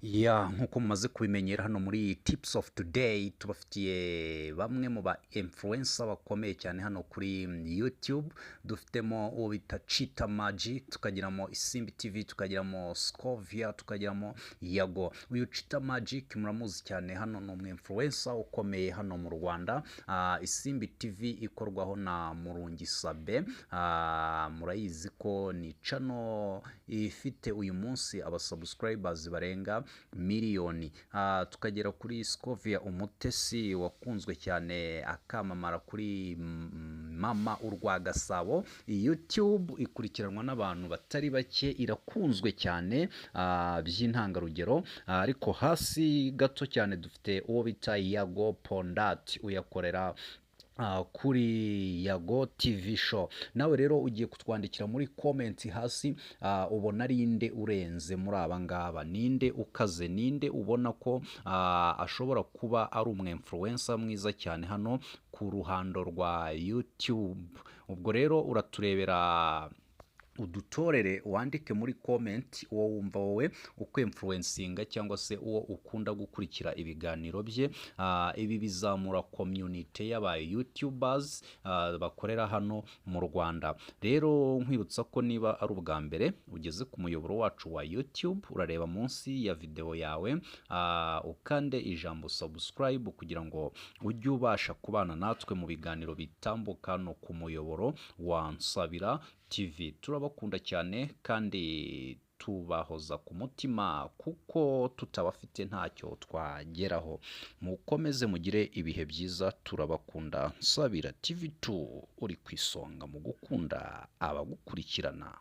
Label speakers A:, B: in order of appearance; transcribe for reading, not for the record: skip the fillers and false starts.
A: Nk'uko mumaze kubimenyera hano muri tips of today tubafitiye bamwe mu ba influencer bakomeye cyane hano kuri YouTube. Dufitemo uwo bita Cheetah Magic, tukagiramo Isimbi TV, tukagiramo Scovia, tukagiramo Yago. Uyu Cheetah Magic muramuzi cyane, hano ni umu influencer ukomeye hano mu Rwanda. Isimbi TV ikorwaho na Murungi Sabe. Murayizi ko ni channel ifite uyu munsi aba subscribers barenga miliyoni. Tukagera kuri Scovia Umutesi wakunzwe cyane akamamara kuri mama urwa Gasabo. YouTube ikurikiranwa n'abantu batari bake, irakunzwe cyane by'intangarugero. Ariko hasi gato cyane dufite uwo bita Yago Pondat, uyakorera kuri Yago TV show. Nawe rero ugiye kutwandikira muri comment hasi, ubona Ninde urenze muri abangaba, ninde ukaze, ninde ubona ko ashobora kuba ari umu influencer mwiza cyane hano ku ruhando rwa YouTube. Ubwo rero uraturebera, udutorere wandike muri comment uwo wumva wowe uko influencinga cyangwa se uwo ukunda gukurikira ibiganiro bye. Ibi bizamura community y'aba YouTubers bakorera hano mu Rwanda. Rero nkwibutsa ko niba ari ubwa mbere ugeze ku muyoboro wacu wa YouTube, urareba munsi ya video yawe ukande ijambo subscribe kugira ngo ujye ubasha kubana natwe mu biganiro bitambuka hano ku muyoboro wa Nsabira TV. Turabakunda cyane kandi tubahoza ku mutima, kuko tutabafite ntacyo twageraho. Mukomeze mugire ibihe byiza, turabakunda. Nsabira TV2 uri ku isonga mu gukunda abagukurikirana.